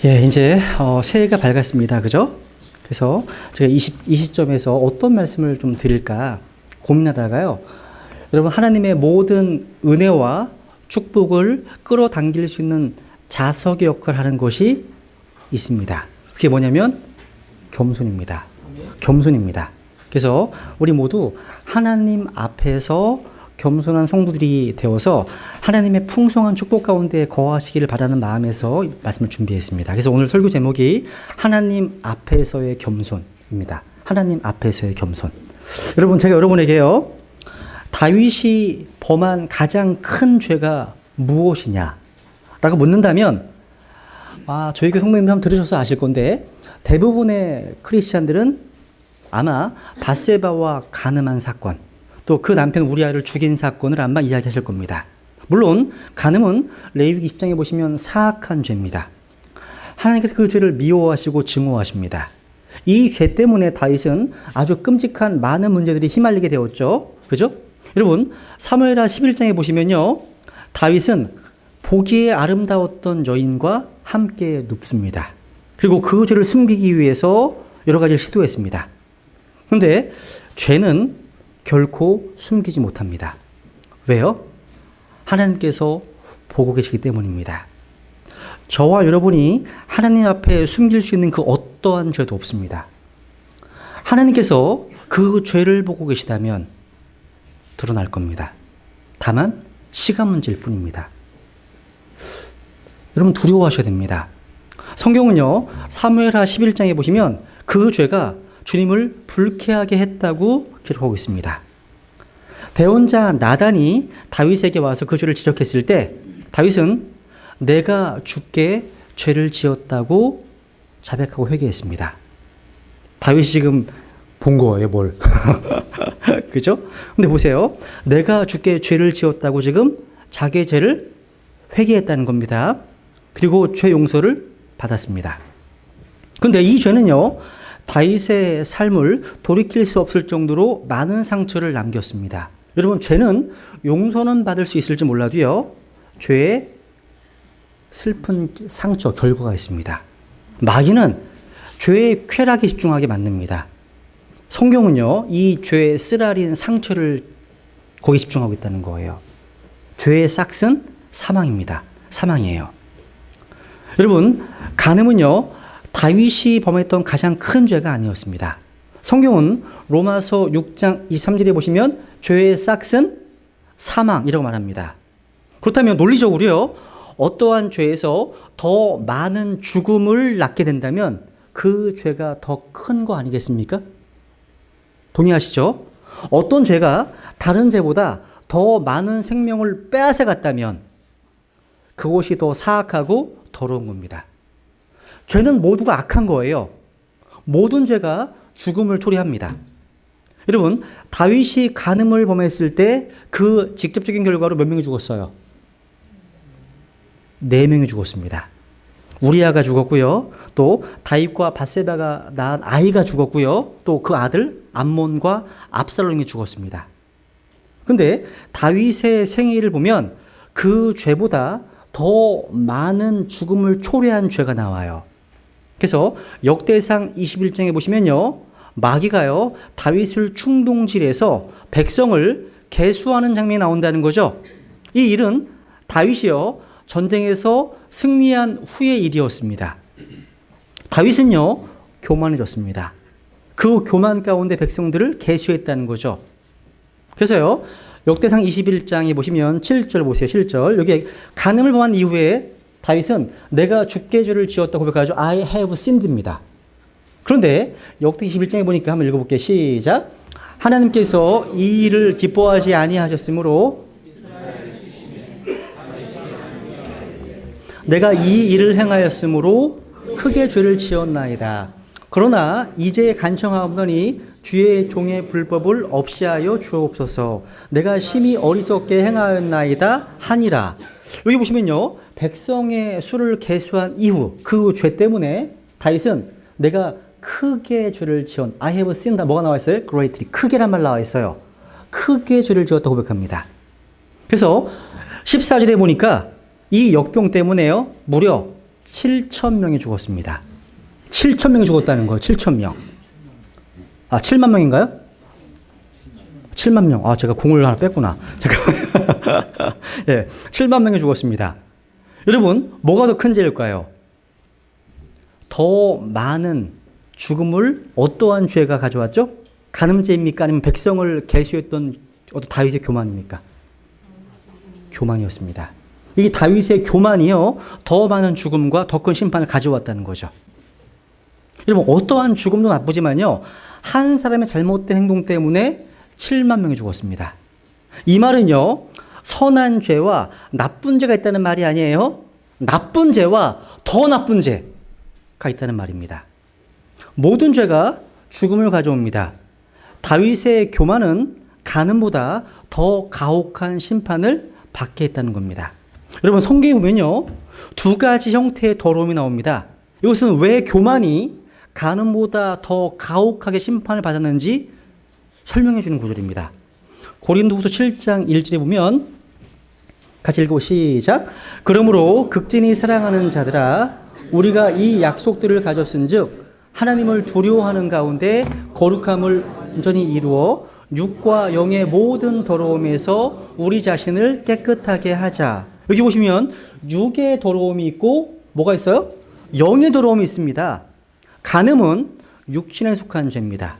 예, 이제 새해가 밝았습니다. 그죠? 그래서 제가 이 시점에서 어떤 말씀을 좀 드릴까 고민하다가요. 여러분, 하나님의 모든 은혜와 축복을 끌어당길 수 있는 자석의 역할을 하는 것이 있습니다. 그게 뭐냐면 겸손입니다. 겸손입니다. 그래서 우리 모두 하나님 앞에서 겸손한 성도들이 되어서 하나님의 풍성한 축복 가운데 거하시기를 바라는 마음에서 말씀을 준비했습니다. 그래서 오늘 설교 제목이 하나님 앞에서의 겸손입니다. 하나님 앞에서의 겸손. 여러분, 제가 여러분에게요, 다윗이 범한 가장 큰 죄가 무엇이냐 라고 묻는다면, 저희 교회 성도님들 한번 들으셔서 아실 건데, 대부분의 크리스찬들은 아마 밧세바와 간음한 사건, 또 그 남편 우리아를 죽인 사건을 아마 이야기하실 겁니다. 물론 간음은 레위기 10장에 보시면 사악한 죄입니다. 하나님께서 그 죄를 미워하시고 증오하십니다. 이 죄 때문에 다윗은 아주 끔찍한 많은 문제들이 휘말리게 되었죠. 그죠? 여러분, 사무엘하 11장에 보시면요, 다윗은 보기에 아름다웠던 여인과 함께 눕습니다. 그리고 그 죄를 숨기기 위해서 여러 가지를 시도했습니다. 그런데 죄는 결코 숨기지 못합니다. 왜요? 하나님께서 보고 계시기 때문입니다. 저와 여러분이 하나님 앞에 숨길 수 있는 그 어떠한 죄도 없습니다. 하나님께서 그 죄를 보고 계시다면 드러날 겁니다. 다만 시간 문제일 뿐입니다. 여러분, 두려워하셔야 됩니다. 성경은요, 사무엘하 11장에 보시면 그 죄가 주님을 불쾌하게 했다고 기록하고 있습니다. 대언자 나단이 다윗에게 와서 그 죄를 지적했을 때 다윗은 내가 주께 죄를 지었다고 자백하고 회개했습니다. 다윗이 지금 본 거예요, 뭘. 그죠? 근데 보세요. 내가 주께 죄를 지었다고 지금 자기의 죄를 회개했다는 겁니다. 그리고 죄 용서를 받았습니다. 근데 이 죄는요, 다윗의 삶을 돌이킬 수 없을 정도로 많은 상처를 남겼습니다. 여러분, 죄는 용서는 받을 수 있을지 몰라도요, 죄에 슬픈 상처, 결과가 있습니다. 마귀는 죄의 쾌락에 집중하게 만듭니다. 성경은요, 이 죄의 쓰라린 상처를 거기 집중하고 있다는 거예요. 죄의 싹은 사망입니다. 사망이에요. 여러분, 간음은요, 다윗이 범했던 가장 큰 죄가 아니었습니다. 성경은 로마서 6장 23절에 보시면 죄의 싹은 사망이라고 말합니다. 그렇다면 논리적으로요, 어떠한 죄에서 더 많은 죽음을 낳게 된다면 그 죄가 더 큰 거 아니겠습니까? 동의하시죠? 어떤 죄가 다른 죄보다 더 많은 생명을 빼앗아갔다면 그것이 더 사악하고 더러운 겁니다. 죄는 모두가 악한 거예요. 모든 죄가 죽음을 초래합니다. 여러분, 다윗이 간음을 범했을 때 그 직접적인 결과로 몇 명이 죽었어요? 4명이 죽었습니다. 우리아가 죽었고요. 또 다윗과 밧세바가 낳은 아이가 죽었고요. 또 그 아들 암몬과 압살롬이 죽었습니다. 근데 다윗의 생애를 보면 그 죄보다 더 많은 죽음을 초래한 죄가 나와요. 그래서 역대상 21장에 보시면요, 마귀가요, 다윗을 충동질해서 백성을 계수하는 장면이 나온다는 거죠. 이 일은 다윗이요, 전쟁에서 승리한 후의 일이었습니다. 다윗은요, 교만해졌습니다. 그 교만 가운데 백성들을 계수했다는 거죠. 그래서요, 역대상 21장에 보시면 7절 보세요. 7절. 여기 간음을 범한 이후에 다윗은 내가 주께 죄를 지었다고 고백하죠. I have sinned입니다. 그런데 역대 21장에 보니까 한번 읽어볼게요. 시작. 하나님께서 이 일을 기뻐하지 아니하셨으므로 내가 이 일을 행하였으므로 크게 죄를 지었나이다. 그러나 이제 간청하옵더니 주의 종의 불법을 없이하여 주옵소서. 내가 심히 어리석게 행하였나이다 하니라. 여기 보시면요, 백성의 수를 계수한 이후 그 죄 때문에 다윗은 내가 크게 죄를 지은 I have sinned, 뭐가 나와 있어요? greatly, 크게란 말 나와 있어요. 크게 죄를 지었다고 고백합니다. 그래서 14절에 보니까 이 역병 때문에요, 무려 7천 명이 죽었습니다. 7천 명이 죽었다는 거예요. 7천 명. 아, 7만 명인가요? 7만 명. 아, 제가 공을 하나 뺐구나. 잠깐만요. 예, 7만 명이 죽었습니다. 여러분, 뭐가 더 큰 죄일까요? 더 많은 죽음을 어떠한 죄가 가져왔죠? 간음죄입니까? 아니면 백성을 계수했던 어떤 다윗의 교만입니까? 교만이었습니다. 이 다윗의 교만이요, 더 많은 죽음과 더 큰 심판을 가져왔다는 거죠. 여러분, 어떠한 죽음도 나쁘지만요, 한 사람의 잘못된 행동 때문에 7만 명이 죽었습니다. 이 말은요, 선한 죄와 나쁜 죄가 있다는 말이 아니에요. 나쁜 죄와 더 나쁜 죄가 있다는 말입니다. 모든 죄가 죽음을 가져옵니다. 다윗의 교만은 간음보다 더 가혹한 심판을 받게 했다는 겁니다. 여러분, 성경에 보면요, 두 가지 형태의 더러움이 나옵니다. 이것은 왜 교만이 간음보다 더 가혹하게 심판을 받았는지 설명해 주는 구절입니다. 고린도후서 7장 1절에 보면, 같이 읽고 시작. 그러므로 극진히 사랑하는 자들아, 우리가 이 약속들을 가졌은즉 하나님을 두려워하는 가운데 거룩함을 온전히 이루어 육과 영의 모든 더러움에서 우리 자신을 깨끗하게 하자. 여기 보시면 육의 더러움이 있고 뭐가 있어요? 영의 더러움이 있습니다. 간음은 육신에 속한 죄입니다.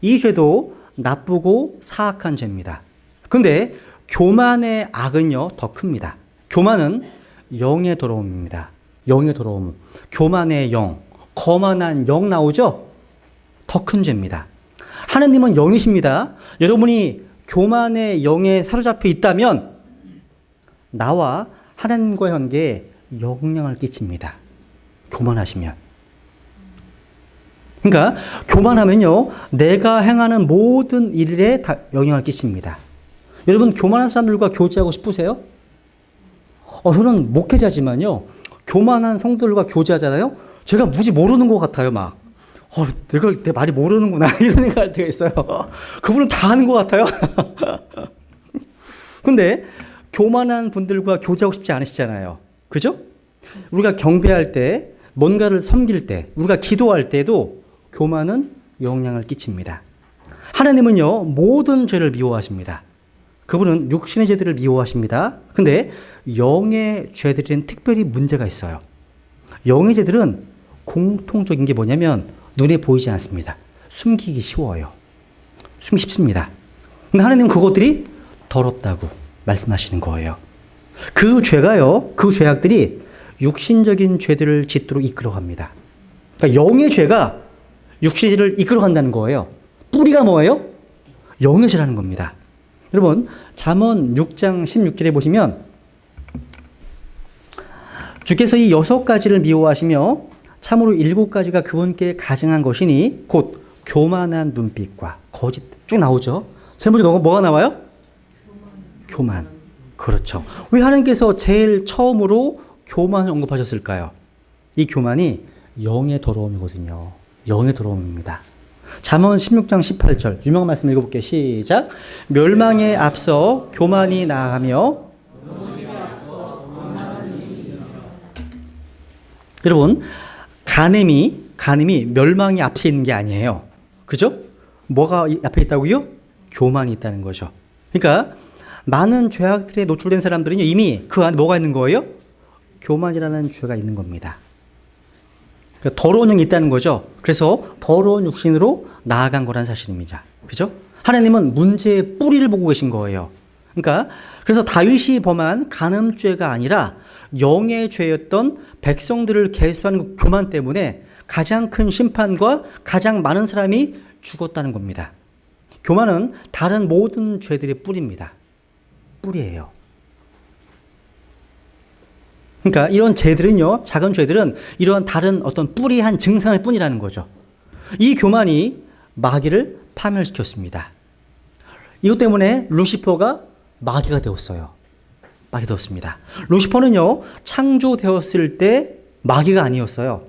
이 죄도 나쁘고 사악한 죄입니다. 근데 교만의 악은요, 더 큽니다. 교만은 영의 더러움입니다. 영의 더러움. 교만의 영, 거만한 영 나오죠? 더 큰 죄입니다. 하나님은 영이십니다. 여러분이 교만의 영에 사로잡혀 있다면 나와 하나님과의 관계에 영향을 끼칩니다. 교만하시면. 그러니까 교만하면요, 내가 행하는 모든 일에 다 영향을 끼칩니다. 여러분, 교만한 사람들과 교제하고 싶으세요? 저는 목회자지만요, 교만한 성도들과 교제하잖아요. 제가 무지 모르는 것 같아요, 막. 내가 내 말이 모르는구나 이런 생각할 때가 있어요. 그분은 다 아는 것 같아요. 근데 교만한 분들과 교제하고 싶지 않으시잖아요. 그죠? 우리가 경배할 때, 뭔가를 섬길 때, 우리가 기도할 때도 교만은 영향을 끼칩니다. 하나님은요, 모든 죄를 미워하십니다. 그분은 육신의 죄들을 미워하십니다. 근데 영의 죄들은 특별히 문제가 있어요. 영의 죄들은 공통적인 게 뭐냐면 눈에 보이지 않습니다. 숨기기 쉬워요. 숨기 쉽습니다. 근데 하나님은 그것들이 더럽다고 말씀하시는 거예요. 그 죄가요, 그 죄악들이 육신적인 죄들을 짓도록 이끌어갑니다. 그러니까 영의 죄가 육신의 죄를 이끌어간다는 거예요. 뿌리가 뭐예요? 영의 죄라는 겁니다. 여러분, 잠언 6장 16절에 보시면 주께서 이 6가지를 미워하시며 참으로 7가지가 그분께 가증한 것이니 곧 교만한 눈빛과 거짓. 쭉 나오죠. 세 번째 뭐가 나와요? 교만. 그렇죠. 왜 하나님께서 제일 처음으로 교만을 언급하셨을까요? 이 교만이 영의 더러움이거든요. 영의 더러움입니다. 잠언 16장 18절 유명한 말씀 읽어볼게요. 시작. 멸망에 앞서 교만이 나아가며. 여러분, 간음이 멸망이 앞에 있는 게 아니에요. 그죠? 뭐가 앞에 있다고요? 교만이 있다는 거죠. 그러니까 많은 죄악들에 노출된 사람들은 이미 그 안에 뭐가 있는 거예요? 교만이라는 죄가 있는 겁니다. 그러니까 더러운 영이 있다는 거죠. 그래서 더러운 육신으로 나아간 거란 사실입니다. 그죠? 하나님은 문제의 뿌리를 보고 계신 거예요. 그러니까 그래서 다윗이 범한 간음죄가 아니라 영의 죄였던 백성들을 계수하는 그 교만 때문에 가장 큰 심판과 가장 많은 사람이 죽었다는 겁니다. 교만은 다른 모든 죄들의 뿌리입니다. 뿌리예요. 그러니까 이런 죄들은요, 작은 죄들은 이런 다른 어떤 뿌리 한 증상일 뿐이라는 거죠. 이 교만이 마귀를 파멸시켰습니다. 이것 때문에 루시퍼가 마귀가 되었어요. 마귀가 되었습니다. 루시퍼는요, 창조되었을 때 마귀가 아니었어요.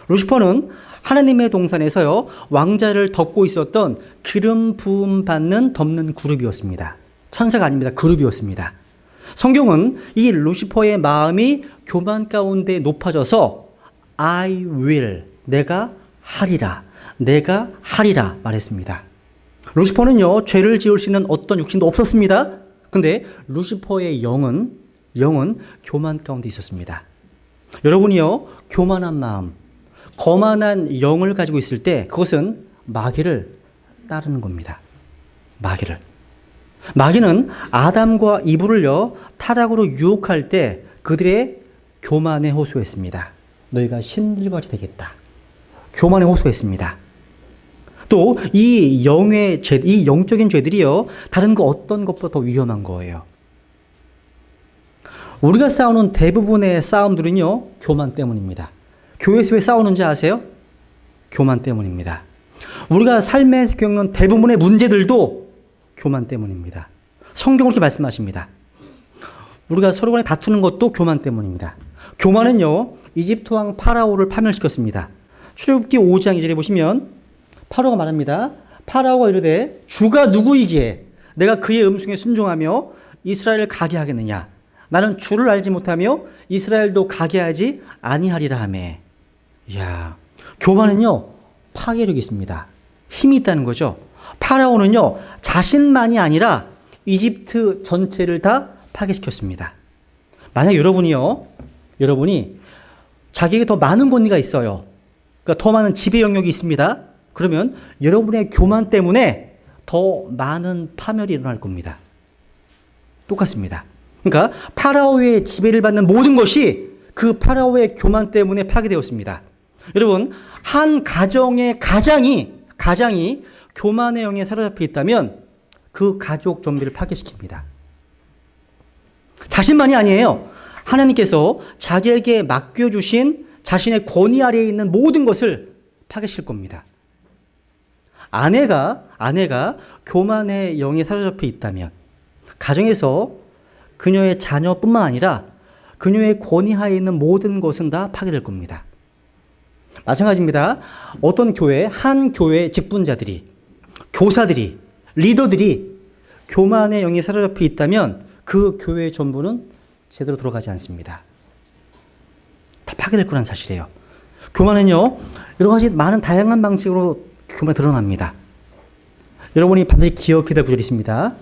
루시퍼는 하나님의 동산에서요, 왕자를 덮고 있었던 기름 부음 받는 덮는 그룹이었습니다. 천사가 아닙니다. 그룹이었습니다. 성경은 이 루시퍼의 마음이 교만 가운데 높아져서 I will. 내가 하리라. 내가 하리라 말했습니다. 루시퍼는요, 죄를 지을 수 있는 어떤 육신도 없었습니다. 근데 루시퍼의 영은 교만 가운데 있었습니다. 여러분이요, 교만한 마음, 거만한 영을 가지고 있을 때 그것은 마귀를 따르는 겁니다. 마귀는 아담과 이브를요, 타락으로 유혹할 때 그들의 교만에 호소했습니다. 너희가 신들과 같이 되겠다. 교만에 호소했습니다. 또 이 영적인 죄들이요, 다른 그 어떤 것보다 더 위험한 거예요. 우리가 싸우는 대부분의 싸움들은요, 교만 때문입니다. 교회에서 왜 싸우는지 아세요? 교만 때문입니다. 우리가 삶에서 겪는 대부분의 문제들도 교만 때문입니다. 성경은 이렇게 말씀하십니다. 우리가 서로 간에 다투는 것도 교만 때문입니다. 교만은요, 이집트 왕 파라오를 파멸시켰습니다. 출애굽기 5장 2절에 보시면 파라오가 말합니다. 파라오가 이르되 주가 누구이기에 내가 그의 음성에 순종하며 이스라엘을 가게 하겠느냐. 나는 주를 알지 못하며 이스라엘도 가게 하지 아니하리라 하매. 이야, 교만은요, 파괴력이 있습니다. 힘이 있다는 거죠. 파라오는요, 자신만이 아니라 이집트 전체를 다 파괴시켰습니다. 만약 여러분이 자기에게 더 많은 권리가 있어요. 그러니까 더 많은 지배 영역이 있습니다. 그러면 여러분의 교만 때문에 더 많은 파멸이 일어날 겁니다. 똑같습니다. 그러니까 파라오의 지배를 받는 모든 것이 그 파라오의 교만 때문에 파괴되었습니다. 여러분, 한 가정의 가장이 교만의 영에 사로잡혀 있다면 그 가족 전체를 파괴시킵니다. 자신만이 아니에요. 하나님께서 자기에게 맡겨주신 자신의 권위 아래에 있는 모든 것을 파괴시킬 겁니다. 아내가 교만의 영에 사로잡혀 있다면 가정에서 그녀의 자녀뿐만 아니라 그녀의 권위 하에 있는 모든 것은 다 파괴될 겁니다. 마찬가지입니다. 어떤 한 교회 직분자들이, 교사들이, 리더들이 교만의 영이 사로잡혀 있다면 그 교회의 전부는 제대로 돌아가지 않습니다. 다 파괴될 거라는 사실이에요. 교만은요, 여러 가지 많은 다양한 방식으로 교만이 드러납니다. 여러분이 반드시 기억해야 될 구절이 있습니다.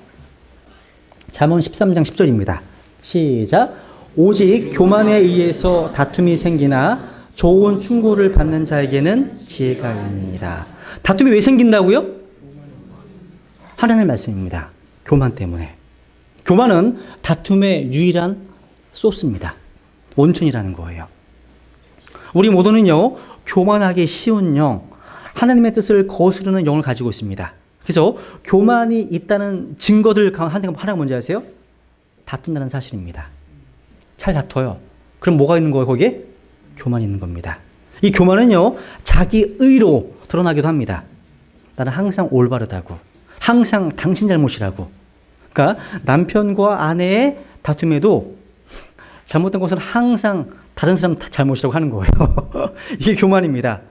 잠언 13장 10절입니다. 시작. 오직 교만에 의해서 다툼이 생기나 좋은 충고를 받는 자에게는 지혜가 있느니라. 다툼이 왜 생긴다고요? 하나님의 말씀입니다. 교만 때문에. 교만은 다툼의 유일한 소스입니다. 원천이라는 거예요. 우리 모두는요, 교만하기 쉬운 영, 하나님의 뜻을 거스르는 영을 가지고 있습니다. 그래서 교만이 있다는 증거들 하나가 뭔지 아세요? 다툰다는 사실입니다. 잘 다퉈요. 그럼 뭐가 있는 거예요, 거기에? 교만이 있는 겁니다. 이 교만은요, 자기 의로 드러나기도 합니다. 나는 항상 올바르다고. 항상 당신 잘못이라고. 그러니까 남편과 아내의 다툼에도 잘못된 것은 항상 다른 사람 잘못이라고 하는 거예요. 이게 교만입니다.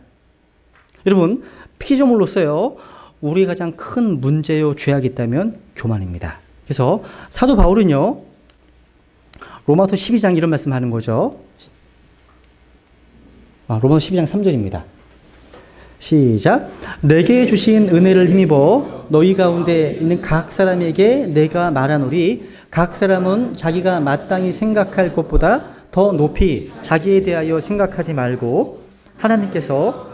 여러분, 피조물로서요, 우리의 가장 큰 문제요, 죄악이 있다면 교만입니다. 그래서 사도 바울은요, 로마서 12장 이런 말씀하는 거죠. 로마서 12장 3절입니다. 시작. 내게 주신 은혜를 힘입어 너희 가운데 있는 각 사람에게 내가 말하노니 각 사람은 자기가 마땅히 생각할 것보다 더 높이 자기에 대하여 생각하지 말고 하나님께서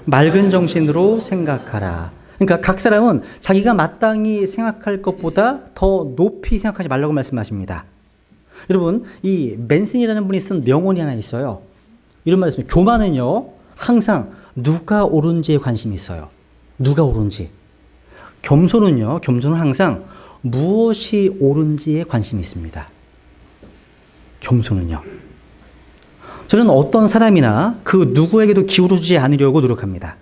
맑은 정신으로 생각하라. 그러니까 각 사람은 자기가 마땅히 생각할 것보다 더 높이 생각하지 말라고 말씀하십니다. 여러분, 이 맨슨이라는 분이 쓴 명언이 하나 있어요. 이런 말이 있습니다. 교만은요, 항상 누가 옳은지에 관심이 있어요. 누가 옳은지. 겸손은 항상 무엇이 옳은지에 관심이 있습니다. 겸손은요. 저는 어떤 사람이나 그 누구에게도 기울어주지 않으려고 노력합니다.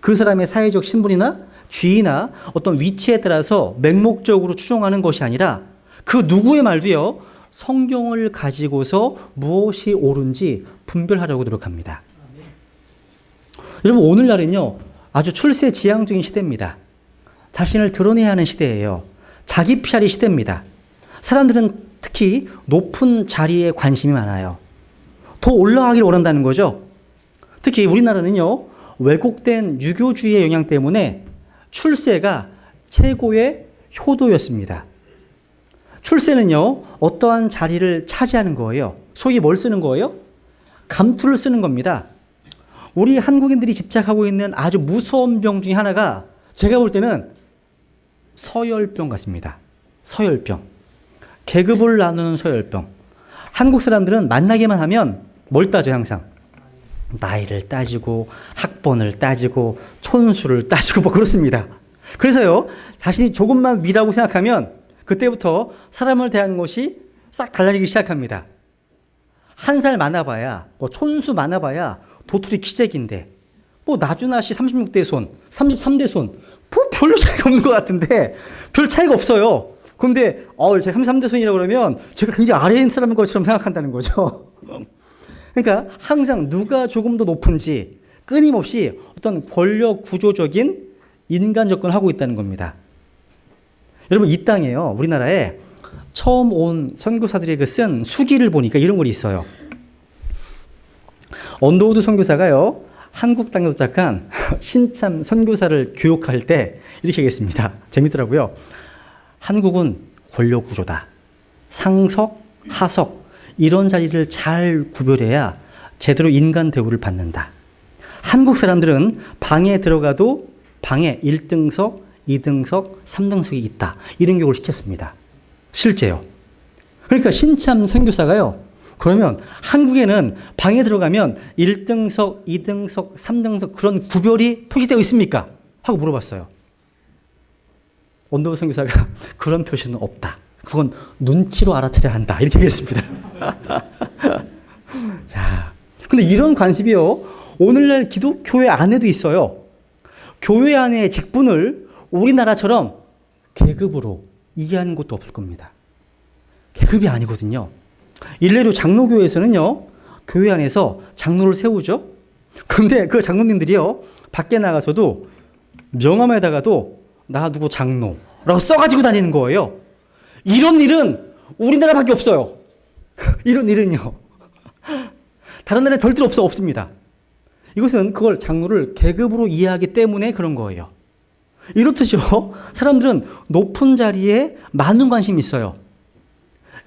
그 사람의 사회적 신분이나 지위나 어떤 위치에 따라서 맹목적으로 추종하는 것이 아니라 그 누구의 말도요, 성경을 가지고서 무엇이 옳은지 분별하려고 노력합니다. 여러분, 오늘날은요, 아주 출세지향적인 시대입니다. 자신을 드러내야 하는 시대예요. 자기 PR이 시대입니다. 사람들은 특히 높은 자리에 관심이 많아요. 더 올라가기를 원한다는 거죠. 특히 우리나라는요, 왜곡된 유교주의의 영향 때문에 출세가 최고의 효도였습니다. 출세는요, 어떠한 자리를 차지하는 거예요. 소위 뭘 쓰는 거예요? 감투를 쓰는 겁니다. 우리 한국인들이 집착하고 있는 아주 무서운 병 중에 하나가 제가 볼 때는 서열병 같습니다. 서열병. 계급을 나누는 서열병. 한국 사람들은 만나기만 하면 뭘 따져요, 항상? 나이를 따지고, 학번을 따지고, 촌수를 따지고, 뭐 그렇습니다. 그래서요, 자신이 조금만 위라고 생각하면 그때부터 사람을 대하는 것이 싹 달라지기 시작합니다. 한 살 많아봐야, 뭐 촌수 많아봐야 도토리 키재기인데, 뭐 나준하 씨 36대 손, 33대 손, 뭐 별로 차이가 없는 것 같은데, 별 차이가 없어요. 그런데, 제가 33대 손이라고 그러면 제가 굉장히 아래에 있는 사람인 것처럼 생각한다는 거죠. 그러니까 항상 누가 조금 더 높은지 끊임없이 어떤 권력 구조적인 인간 접근을 하고 있다는 겁니다. 여러분, 이 땅에요, 우리나라에 처음 온 선교사들이 쓴 수기를 보니까 이런 글이 있어요. 언더우드 선교사가요, 한국 땅에 도착한 신참 선교사를 교육할 때 이렇게 얘기했습니다. 재밌더라고요. 한국은 권력 구조다. 상석, 하석 이런 자리를 잘 구별해야 제대로 인간 대우를 받는다. 한국 사람들은 방에 들어가도 방에 1등석, 2등석, 3등석이 있다. 이런 교육을 시켰습니다. 실제요. 그러니까 신참 선교사가요, 그러면 한국에는 방에 들어가면 1등석, 2등석, 3등석 그런 구별이 표시되어 있습니까? 하고 물어봤어요. 언더우드 선교사가 그런 표시는 없다. 그건 눈치로 알아차려야 한다. 이렇게 얘기했습니다. 자, 근데 이런 관습이요, 오늘날 기독교회 안에도 있어요. 교회 안의 직분을 우리나라처럼 계급으로 이해하는 것도 없을 겁니다. 계급이 아니거든요. 일례로 장로교회에서는요, 교회 안에서 장로를 세우죠. 근데 그 장로님들이요, 밖에 나가서도 명함에다가도 나 누구 장로라고 써가지고 다니는 거예요. 이런 일은 우리나라밖에 없어요. 이런 일은요. 다른 나라에 절대로 없습니다. 이것은 그걸 장로를 계급으로 이해하기 때문에 그런 거예요. 이렇듯이요, 사람들은 높은 자리에 많은 관심이 있어요.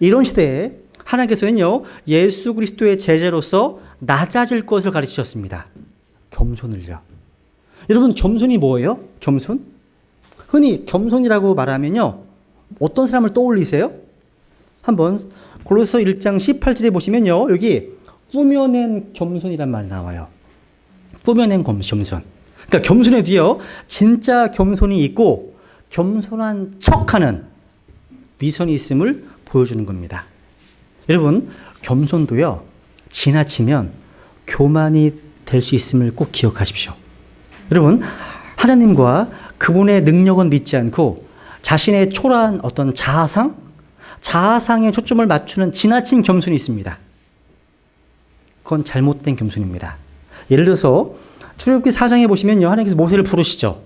이런 시대에 하나님께서는요, 예수 그리스도의 제자로서 낮아질 것을 가르치셨습니다. 겸손을요. 여러분, 겸손이 뭐예요? 겸손? 흔히 겸손이라고 말하면요, 어떤 사람을 떠올리세요? 한번 골로새 1장 18절에 보시면요, 여기 꾸며낸 겸손이란 말 나와요. 꾸며낸 겸손. 그러니까 겸손에 뒤에요, 진짜 겸손이 있고 겸손한 척하는 위선이 있음을 보여주는 겁니다. 여러분, 겸손도요, 지나치면 교만이 될 수 있음을 꼭 기억하십시오. 여러분, 하나님과 그분의 능력은 믿지 않고 자신의 초라한 어떤 자아상에 초점을 맞추는 지나친 겸손이 있습니다. 그건 잘못된 겸손입니다. 예를 들어서 출애굽기 4장에 보시면요, 하나님께서 모세를 부르시죠.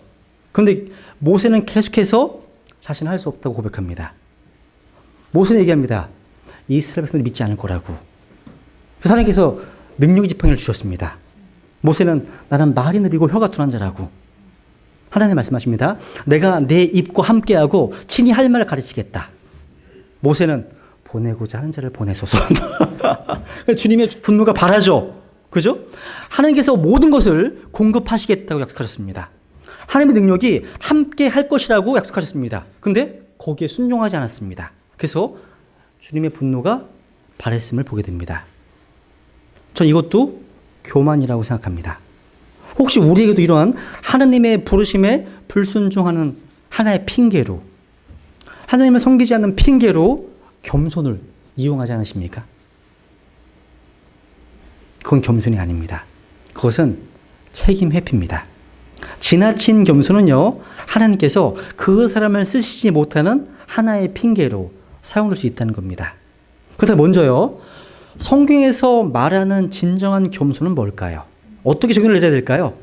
그런데 모세는 계속해서 자신은 할 수 없다고 고백합니다. 모세는 얘기합니다. 이스라엘 백성들이 믿지 않을 거라고. 그래서 하나님께서 능력의 지팡이를 주셨습니다. 모세는 나는 말이 느리고 혀가 둔한 자라고. 하나님 말씀하십니다. 내가 내 입과 함께하고 친히 할 말을 가르치겠다. 모세는 보내고자 하는 자를 보내소서. 주님의 분노가 바라죠. 그죠? 하나님께서 모든 것을 공급하시겠다고 약속하셨습니다. 하나님의 능력이 함께 할 것이라고 약속하셨습니다. 근데 거기에 순종하지 않았습니다. 그래서 주님의 분노가 발했음을 보게 됩니다. 전 이것도 교만이라고 생각합니다. 혹시 우리에게도 이러한 하나님의 부르심에 불순종하는 하나의 핑계로, 하나님을 섬기지 않는 핑계로 겸손을 이용하지 않으십니까? 그건 겸손이 아닙니다. 그것은 책임 회피입니다. 지나친 겸손은요, 하나님께서 그 사람을 쓰시지 못하는 하나의 핑계로 사용될 수 있다는 겁니다. 그래서 먼저요, 성경에서 말하는 진정한 겸손은 뭘까요? 어떻게 적용을 내려야 될까요?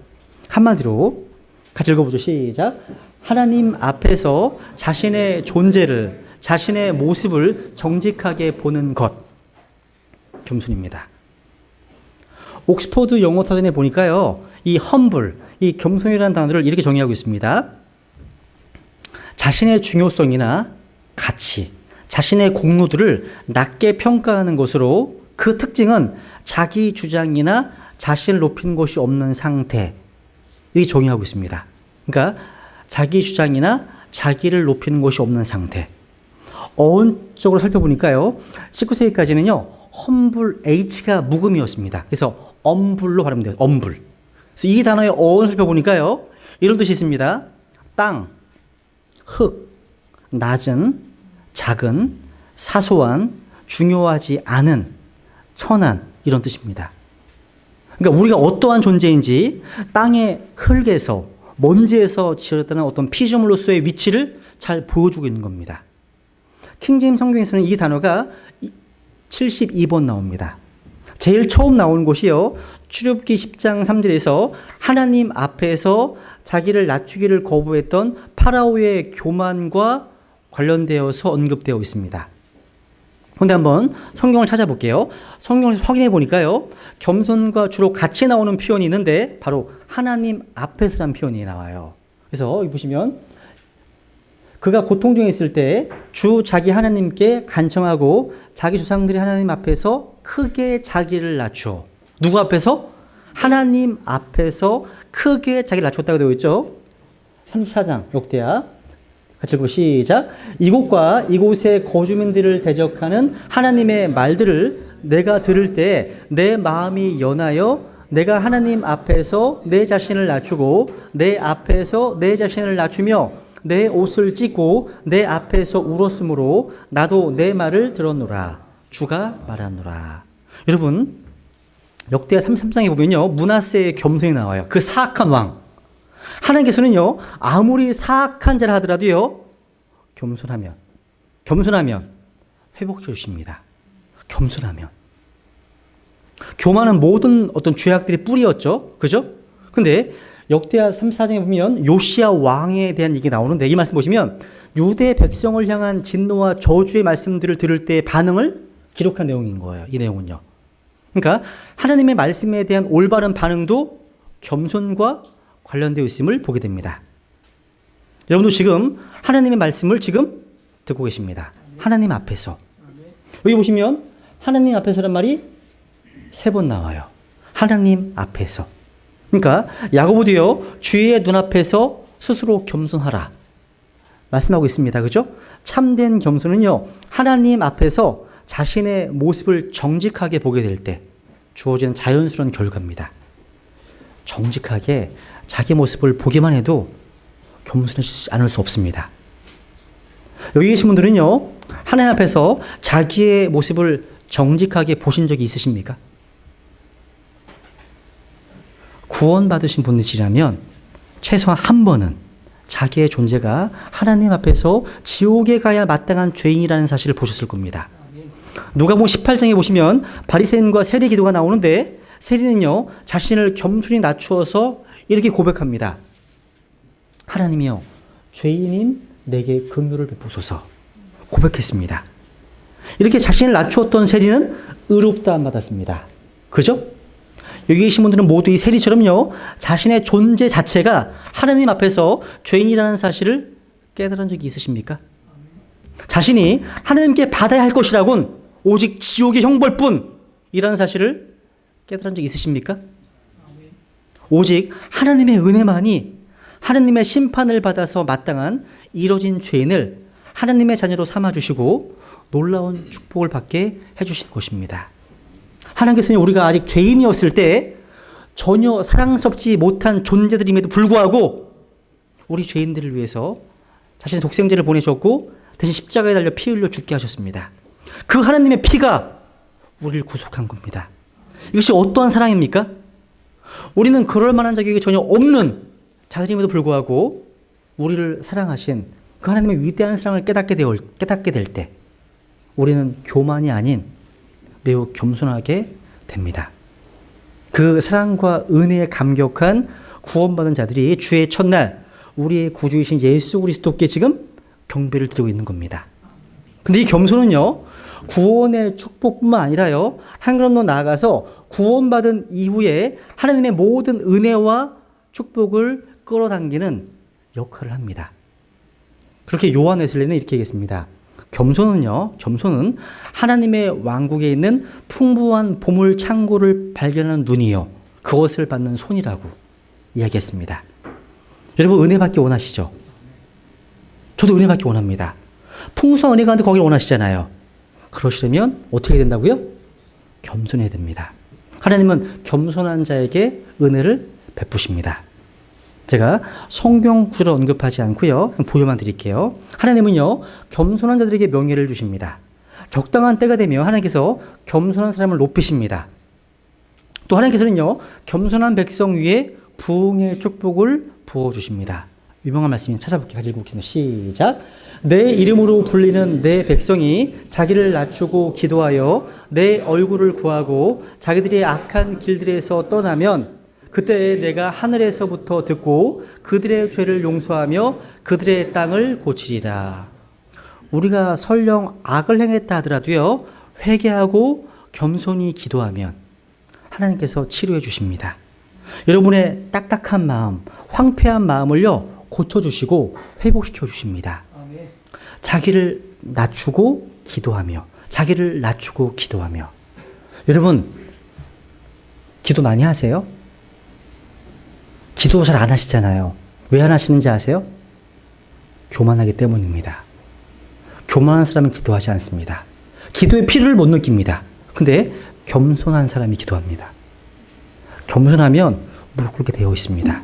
한마디로 같이 읽어보죠. 시작. 하나님 앞에서 자신의 존재를 자신의 모습을 정직하게 보는 것. 겸손입니다. 옥스퍼드 영어 사전에 보니까요, 이 humble, 이 겸손이라는 단어를 이렇게 정의하고 있습니다. 자신의 중요성이나 가치, 자신의 공로들을 낮게 평가하는 것으로 그 특징은 자기 주장이나 자신을 높이는 것이 없는 상태. 이렇게 정의하고 있습니다. 그러니까 자기 주장이나 자기를 높이는 것이 없는 상태. 어원적으로 살펴보니까요, 19세기까지는요, humble H가 묵음이었습니다. 그래서 humble로 발음이 돼요. humble. 그래서 이 단어의 어원을 살펴보니까요, 이런 뜻이 있습니다. 땅, 흙, 낮은, 작은, 사소한, 중요하지 않은, 천한, 이런 뜻입니다. 그러니까 우리가 어떠한 존재인지 땅의 흙에서, 먼지에서 지어졌다는 어떤 피조물로서의 위치를 잘 보여주고 있는 겁니다. 킹제임스 성경에서는 이 단어가 72번 나옵니다. 제일 처음 나오는 곳이요, 출애굽기 10장 3절에서 하나님 앞에서 자기를 낮추기를 거부했던 파라오의 교만과 관련되어서 언급되어 있습니다. 그런데 한번 성경을 찾아볼게요. 성경을 확인해 보니까요, 겸손과 주로 같이 나오는 표현이 있는데 바로 하나님 앞에서라는 표현이 나와요. 그래서 여기 보시면 그가 고통 중에 있을 때 주 자기 하나님께 간청하고 자기 조상들이 하나님 앞에서 크게 자기를 낮추어. 누구 앞에서? 하나님 앞에서 크게 자기를 낮췄다고 되어 있죠. 34장 역대하 같이 읽고 시작. 이곳과 이곳의 거주민들을 대적하는 하나님의 말들을 내가 들을 때 내 마음이 연하여 내가 하나님 앞에서 내 자신을 낮추고 내 앞에서 내 자신을 낮추며 내 옷을 찢고 내 앞에서 울었으므로 나도 내 말을 들었노라. 주가 말하노라. 여러분, 역대하 33장에 보면요, 므낫세의 겸손이 나와요. 그 사악한 왕. 하나님께서는요, 아무리 사악한 자를 하더라도요, 겸손하면 회복해 주십니다. 겸손하면. 교만은 모든 어떤 죄악들의 뿌리였죠. 그죠? 근데 역대하 34장에 보면 요시야 왕에 대한 얘기가 나오는데, 이 말씀 보시면 유대 백성을 향한 진노와 저주의 말씀들을 들을 때의 반응을 기록한 내용인 거예요. 이 내용은요. 그러니까 하나님의 말씀에 대한 올바른 반응도 겸손과 관련되어 있음을 보게 됩니다. 여러분도 지금 하나님의 말씀을 지금 듣고 계십니다. 하나님 앞에서. 여기 보시면 하나님 앞에서란 말이 3번 나와요. 하나님 앞에서. 그러니까 야고보도요, 주의 눈앞에서 스스로 겸손하라 말씀하고 있습니다. 그죠? 참된 겸손은요, 하나님 앞에서 자신의 모습을 정직하게 보게 될 때 주어지는 자연스러운 결과입니다. 정직하게 자기 모습을 보기만 해도 겸손하지 않을 수 없습니다. 여기 계신 분들은요, 하나님 앞에서 자기의 모습을 정직하게 보신 적이 있으십니까? 구원받으신 분이시라면 최소한 한 번은 자기의 존재가 하나님 앞에서 지옥에 가야 마땅한 죄인이라는 사실을 보셨을 겁니다. 누가복음 18장에 보시면 바리새인과 세리 기도가 나오는데, 세리는요, 자신을 겸손히 낮추어서 이렇게 고백합니다. 하나님이여, 죄인인 내게 긍휼을 베푸소서. 고백했습니다. 이렇게 자신을 낮추었던 세리는 의롭다함 받았습니다. 그죠? 여기 계신 분들은 모두 이 세리처럼요, 자신의 존재 자체가 하나님 앞에서 죄인이라는 사실을 깨달은 적이 있으십니까? 자신이 하나님께 받아야 할 것이라곤 오직 지옥의 형벌뿐이라는 사실을 깨달은 적이 있으십니까? 오직 하나님의 은혜만이 하나님의 심판을 받아서 마땅한 이뤄진 죄인을 하나님의 자녀로 삼아주시고 놀라운 축복을 받게 해주신 것입니다. 하나님께서는 우리가 아직 죄인이었을 때 전혀 사랑스럽지 못한 존재들임에도 불구하고 우리 죄인들을 위해서 자신의 독생자를 보내셨고 대신 십자가에 달려 피 흘려 죽게 하셨습니다. 그 하나님의 피가 우리를 구속한 겁니다. 이것이 어떠한 사랑입니까? 우리는 그럴 만한 자격이 전혀 없는 자들임에도 불구하고 우리를 사랑하신 그 하나님의 위대한 사랑을 깨닫게 될 때 우리는 교만이 아닌 매우 겸손하게 됩니다. 그 사랑과 은혜에 감격한 구원받은 자들이 주의 첫날 우리의 구주이신 예수 그리스도께 지금 경배를 드리고 있는 겁니다. 근데 이 겸손은요, 구원의 축복뿐만 아니라요, 한 걸음 더 나아가서 구원받은 이후에 하나님의 모든 은혜와 축복을 끌어당기는 역할을 합니다. 그렇게 요한 웨슬리는 이렇게 얘기했습니다. 겸손은 하나님의 왕국에 있는 풍부한 보물 창고를 발견하는 눈이요, 그것을 받는 손이라고 이야기했습니다. 여러분, 은혜 받기 원하시죠? 저도 은혜 받기 원합니다. 풍성한 은혜가 있는데 거기를 원하시잖아요. 그러시려면 어떻게 된다고요? 겸손해야 됩니다. 하나님은 겸손한 자에게 은혜를 베푸십니다. 제가 성경 구절을 언급하지 않고요, 보여만 드릴게요. 하나님은요, 겸손한 자들에게 명예를 주십니다. 적당한 때가 되면 하나님께서 겸손한 사람을 높이십니다. 또 하나님께서는요, 겸손한 백성 위에 부흥의 축복을 부어주십니다. 유명한 말씀이 찾아볼게요. 가지고 오겠습니다. 시작. 내 이름으로 불리는 내 백성이 자기를 낮추고 기도하여 내 얼굴을 구하고 자기들의 악한 길들에서 떠나면 그때 내가 하늘에서부터 듣고 그들의 죄를 용서하며 그들의 땅을 고치리라. 우리가 설령 악을 행했다 하더라도요, 회개하고 겸손히 기도하면 하나님께서 치료해 주십니다. 여러분의 딱딱한 마음, 황폐한 마음을요, 고쳐주시고 회복시켜 주십니다. 자기를 낮추고 기도하며, 자기를 낮추고 기도하며. 여러분, 기도 많이 하세요? 기도 잘 안 하시잖아요. 왜 안 하시는지 아세요? 교만하기 때문입니다. 교만한 사람은 기도하지 않습니다. 기도의 필요를 못 느낍니다. 근데 겸손한 사람이 기도합니다. 겸손하면 무릎 꿇게 되어 있습니다.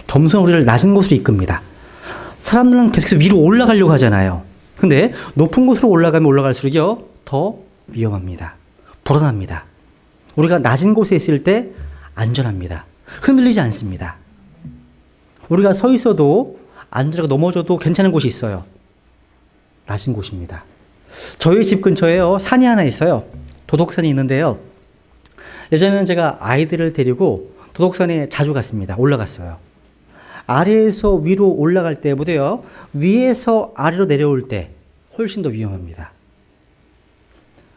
겸손은 우리를 낮은 곳으로 이끕니다. 사람들은 계속해서 위로 올라가려고 하잖아요. 근데 높은 곳으로 올라가면 올라갈수록요, 더 위험합니다. 불안합니다. 우리가 낮은 곳에 있을 때 안전합니다. 흔들리지 않습니다. 우리가 서 있어도 앉으라고 넘어져도 괜찮은 곳이 있어요. 낮은 곳입니다. 저희 집 근처에요, 산이 하나 있어요. 도덕산이 있는데요. 예전에는 제가 아이들을 데리고 도덕산에 자주 갔습니다. 올라갔어요. 아래에서 위로 올라갈 때보다요, 위에서 아래로 내려올 때 훨씬 더 위험합니다.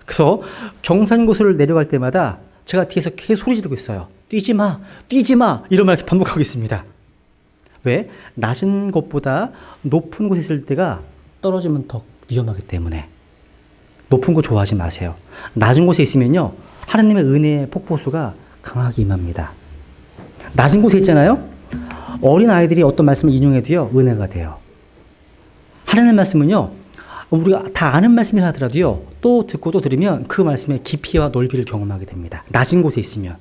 그래서 경산고수를 내려갈 때마다 제가 뒤에서 계속 소리 지르고 있어요. 뛰지 마, 뛰지 마, 이런 말 반복하고 있습니다. 왜? 낮은 곳보다 높은 곳에 있을 때가 떨어지면 더 위험하기 때문에. 높은 곳 좋아하지 마세요. 낮은 곳에 있으면요, 하나님의 은혜의 폭포수가 강하게 임합니다. 낮은 곳에 있잖아요? 어린 아이들이 어떤 말씀을 인용해도요, 은혜가 돼요. 하나님의 말씀은요, 우리가 다 아는 말씀이라 하더라도요, 또 듣고 또 들으면 그 말씀의 깊이와 넓이를 경험하게 됩니다. 낮은 곳에 있으면.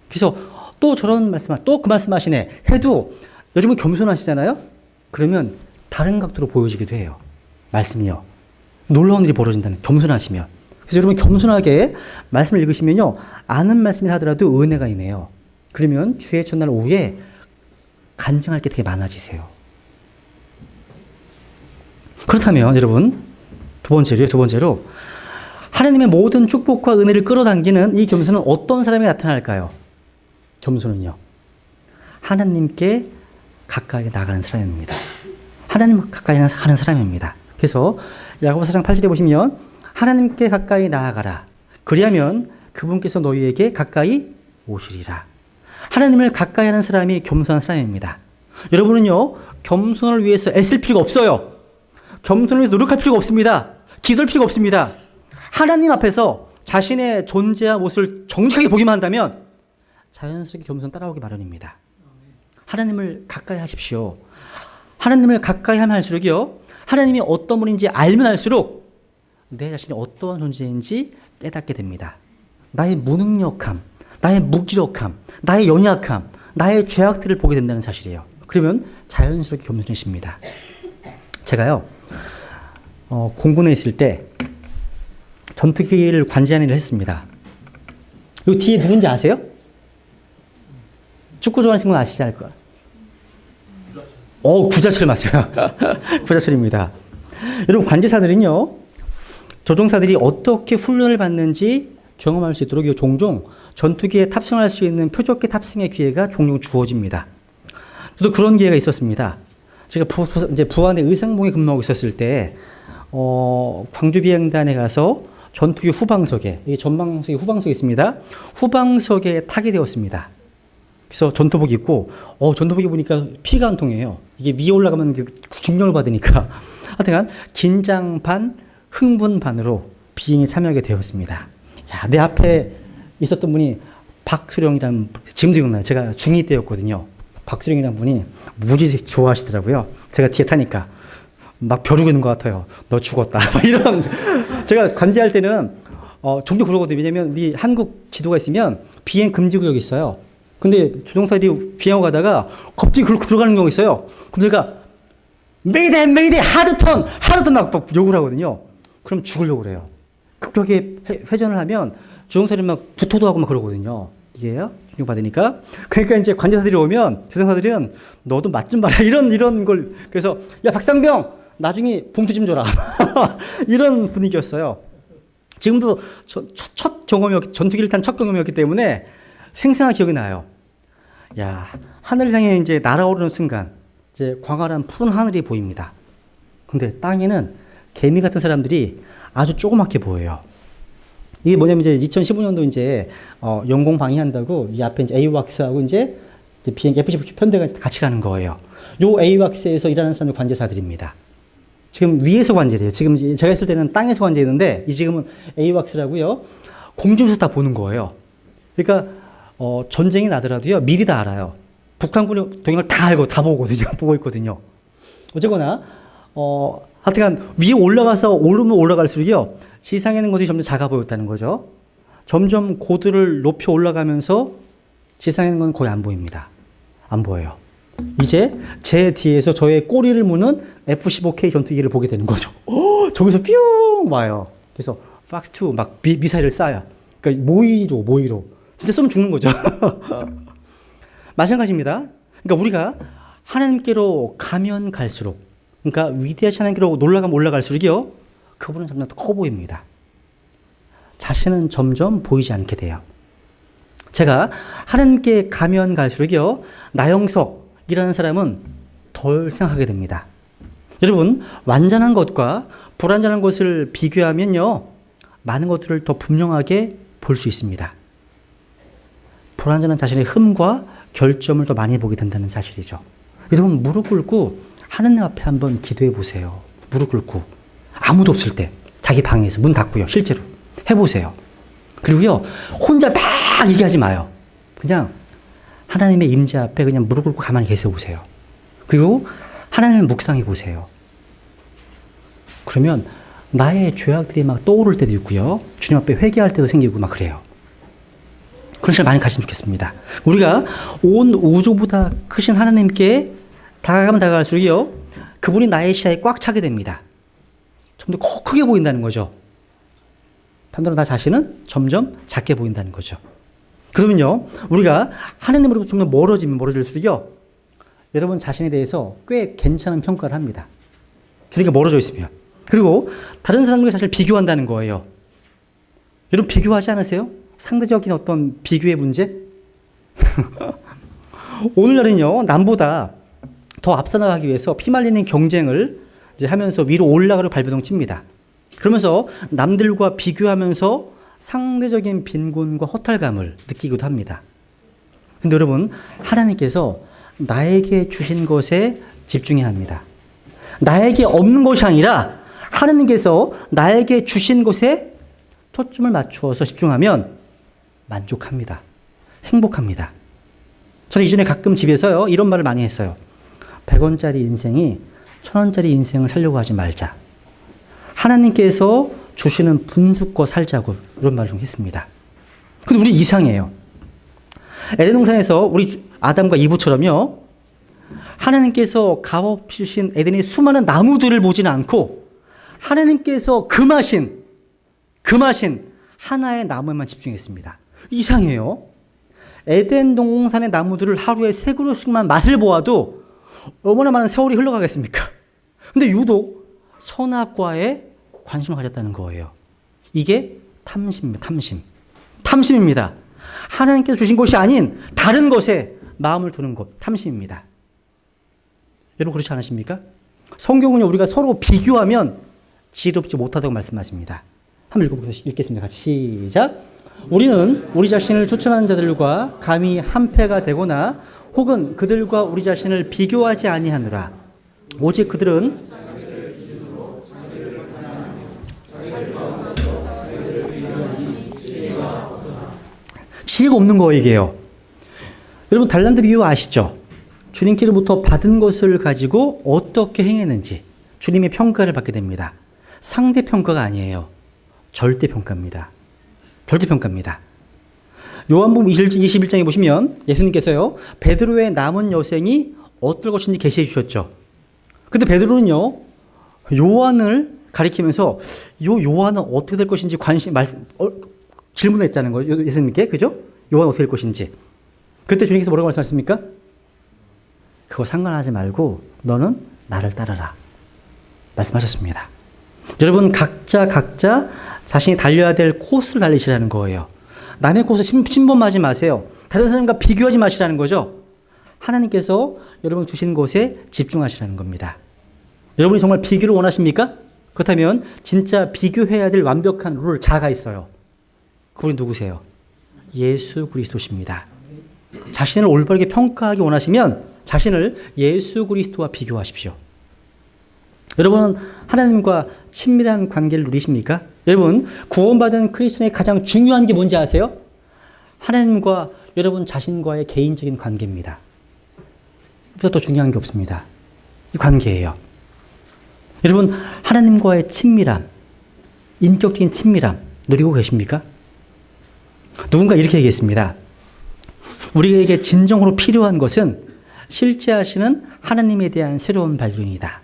그래서 또 저런 말씀, 또 그 말씀 하시네 해도 여러분 겸손하시잖아요? 그러면 다른 각도로 보여지기도 해요. 말씀이요. 놀라운 일이 벌어진다는, 겸손하시면. 그래서 여러분 겸손하게 말씀을 읽으시면요, 아는 말씀이라 하더라도 은혜가 임해요. 그러면 주의 첫날 오후에 간증할 게 되게 많아지세요. 그렇다면 여러분, 두 번째로 하나님의 모든 축복과 은혜를 끌어당기는 이 겸손은 어떤 사람이 나타날까요? 겸손은요, 하나님께 가까이 나가는 사람입니다. 하나님 가까이 가는 사람입니다. 그래서 야고보 4장 8절에 보시면 하나님께 가까이 나아가라. 그리하면 그분께서 너희에게 가까이 오시리라. 하나님을 가까이 하는 사람이 겸손한 사람입니다. 여러분은요, 겸손을 위해서 애쓸 필요가 없어요. 겸손을 위해서 노력할 필요가 없습니다. 기도할 필요가 없습니다. 하나님 앞에서 자신의 존재와 모습을 정직하게 보기만 한다면 자연스럽게 겸손 따라오기 마련입니다. 하나님을 가까이 하십시오. 하나님을 가까이 하면 할수록요, 하나님이 어떤 분인지 알면 알수록 내 자신이 어떠한 존재인지 깨닫게 됩니다. 나의 무능력함, 나의 무기력함, 나의 연약함, 나의 죄악들을 보게 된다는 사실이에요. 그러면 자연스럽게 겸손해집니다. 제가요, 공군에 있을 때 전투기를 관제하는 일을 했습니다. 이 뒤에 누군지 아세요? 축구 좋아하는 친구는 아시지 않을까? 구자철 맞아요. 구자철입니다. 여러분, 관제사들은요, 조종사들이 어떻게 훈련을 받는지 경험할 수 있도록 종종 전투기에 탑승할 수 있는 표적기 탑승의 기회가 종종 주어집니다. 저도 그런 기회가 있었습니다. 제가 이제 부안의 의상봉에 근무하고 있었을 때 광주 비행단에 가서 전투기 후방석에, 이 전방석이 후방석에 있습니다. 후방석에 타게 되었습니다. 그래서 전투복 입고, 전투복 입으니까 피가 한 통이에요. 이게 위에 올라가면 중력을 받으니까. 하여튼 긴장 반, 흥분 반으로 비행에 참여하게 되었습니다. 야, 내 앞에 있었던 분이 박수령이라는, 지금도 기억나요. 제가 중2 때였거든요. 박수령이라는 분이 무지 좋아하시더라고요. 제가 뒤에 타니까. 막 벼르고 있는 것 같아요. 너 죽었다. 이런. 제가 관제할 때는, 종종 그러거든요. 왜냐면 우리 한국 지도가 있으면 비행 금지 구역이 있어요. 근데 조종사들이 비행하고 가다가 갑자기 그렇게 들어가는 경우가 있어요. 그럼 제가 메이데이 하드턴 막 욕을 하거든요. 그럼 죽으려고 그래요. 급격하게 회전을 하면 조종사들이 막 구토도 하고 막 그러거든요. 이게요? 이거 받으니까. 그러니까 이제 관제사들이 오면 조종사들은 너도 맛 좀 봐라. 이런 걸. 그래서 야, 박상병! 나중에 봉투 좀 줘라. 이런 분위기였어요. 지금도 첫 경험이었기, 전투기를 탄 첫 경험이었기 때문에 생생한 기억이 나요. 야, 하늘을 향해 이제 날아오르는 순간, 이제 광활한 푸른 하늘이 보입니다. 근데 땅에는 개미 같은 사람들이 아주 조그맣게 보여요. 이게 뭐냐면 이제 2015년도 이제, 영공 방위한다고 이 앞에 이제 AWACS하고 이제 비행기 F-15 편대가 같이 가는 거예요. 요 AWACS에서 일하는 사람들 관제사들입니다. 지금 위에서 관제돼요. 지금 제가 했을 때는 땅에서 관제했는데, 이 지금은 AWACS라고요. 공중에서 다 보는 거예요. 그러니까, 전쟁이 나더라도요, 미리 다 알아요. 북한군의 동향을 다 알고, 다 보거든요. 보고 있거든요. 어쨌거나, 하여튼 위에 올라가서 오르면 올라갈수록요, 지상에 있는 것들이 점점 작아 보였다는 거죠. 점점 고도를 높이 올라가면서 지상에 있는 건 거의 안 보입니다. 안 보여요. 이제 제 뒤에서 저의 꼬리를 무는 F-15K 전투기를 보게 되는 거죠. 저기서 뿅 와요. 그래서 박스2 막 미사일을 쏴요. 그러니까 모의로. 진짜 쏘면 죽는 거죠. 마찬가지입니다. 그러니까 우리가 하나님께로 가면 갈수록, 그러니까 위대하신 하나님께로 올라갈수록요, 그분은 점점 더 커 보입니다. 자신은 점점 보이지 않게 돼요. 제가 하나님께 가면 갈수록요, 나영석이라는 사람은 덜 생각하게 됩니다. 여러분, 완전한 것과 불완전한 것을 비교하면요, 많은 것들을 더 분명하게 볼 수 있습니다. 불완전한 자신의 흠과 결점을 더 많이 보게 된다는 사실이죠. 여러분, 무릎 꿇고 하나님 앞에 한번 기도해 보세요. 무릎 꿇고. 아무도 없을 때, 자기 방에서 문 닫고요, 실제로. 해보세요. 그리고요, 혼자 막 얘기하지 마요. 그냥 하나님의 임재 앞에 그냥 무릎 꿇고 가만히 계세요 보세요. 그리고 하나님을 묵상해 보세요. 그러면 나의 죄악들이 막 떠오를 때도 있고요. 주님 앞에 회개할 때도 생기고 막 그래요. 그런 시간 많이 가시면 좋겠습니다. 우리가 온 우주보다 크신 하나님께 다가가면 다가갈수록요, 그분이 나의 시야에 꽉 차게 됩니다. 좀 더 크게 보인다는 거죠. 반대로 나 자신은 점점 작게 보인다는 거죠. 그러면요, 우리가 하나님으로부터 좀 더 멀어질수록요, 여러분 자신에 대해서 꽤 괜찮은 평가를 합니다. 우리가 멀어져 있으면. 그리고 다른 사람들과 사실 비교한다는 거예요. 여러분 비교하지 않으세요? 상대적인 어떤 비교의 문제? 오늘날은요, 남보다 더 앞서 나가기 위해서 피말리는 경쟁을 이제 하면서 위로 올라가려고 발버둥 칩니다. 그러면서 남들과 비교하면서 상대적인 빈곤과 허탈감을 느끼기도 합니다. 근데 여러분, 하나님께서 나에게 주신 것에 집중해야 합니다. 나에게 없는 것이 아니라 하나님께서 나에게 주신 것에 초점을 맞추어서 집중하면 만족합니다. 행복합니다. 저는 이전에 가끔 집에서요, 이런 말을 많이 했어요. 100원짜리 인생이 1000원짜리 인생을 살려고 하지 말자. 하나님께서 주시는 분수껏 살자고, 이런 말을 좀 했습니다. 근데 우리 이상해요. 에덴 동산에서 우리 아담과 이브처럼요, 하나님께서 값없이 주신 에덴의 수많은 나무들을 보지는 않고 하나님께서 금하신 하나의 나무에만 집중했습니다. 이상해요. 에덴 동산의 나무들을 하루에 3그릇씩만 맛을 보아도 얼마나 많은 세월이 흘러가겠습니까? 근데 유독 선악과에 관심을 가졌다는 거예요. 이게 탐심입니다. 탐심입니다. 하나님께서 주신 것이 아닌 다른 것에 마음을 두는 것, 탐심입니다. 여러분 그렇지 않으십니까? 성경은요, 우리가 서로 비교하면 지혜롭지 못하다고 말씀하십니다. 한번 읽겠습니다. 같이 시작. 우리는 우리 자신을 추천하는 자들과 감히 한패가 되거나 혹은 그들과 우리 자신을 비교하지 아니하노라. 오직 그들은 지혜가 없는 거예요. 여러분 달란트 비유 아시죠? 주님께로부터 받은 것을 가지고 어떻게 행했는지 주님의 평가를 받게 됩니다. 상대 평가가 아니에요. 절대 평가입니다. 절대 평가입니다. 요한복음 21장에 보시면 예수님께서요, 베드로의 남은 여생이 어떨 것인지 계시해 주셨죠. 근데 베드로는요, 요한을 가리키면서 요한은 어떻게 될 것인지 질문했자는 거죠. 예수님께. 그죠? 요한 어떻게 될 것인지. 그때 주님께서 뭐라고 말씀하셨습니까? 그거 상관하지 말고 너는 나를 따르라. 말씀하셨습니다. 여러분 각자 자신이 달려야 될 코스를 달리시라는 거예요. 남의 코스 침범하지 마세요. 다른 사람과 비교하지 마시라는 거죠. 하나님께서 여러분 주신 곳에 집중하시라는 겁니다. 여러분이 정말 비교를 원하십니까? 그렇다면 진짜 비교해야 될 완벽한 룰 자가 있어요. 그분이 누구세요? 예수 그리스도십니다. 자신을 올바르게 평가하기 원하시면 자신을 예수 그리스도와 비교하십시오. 여러분은 하나님과 친밀한 관계를 누리십니까? 여러분 구원받은 크리스천의 가장 중요한 게 뭔지 아세요? 하나님과 여러분 자신과의 개인적인 관계입니다. 그보다 더 중요한 게 없습니다. 이 관계예요. 여러분 하나님과의 친밀함, 인격적인 친밀함 누리고 계십니까? 누군가 이렇게 얘기했습니다. 우리에게 진정으로 필요한 것은 실제하시는 하나님에 대한 새로운 발견이다.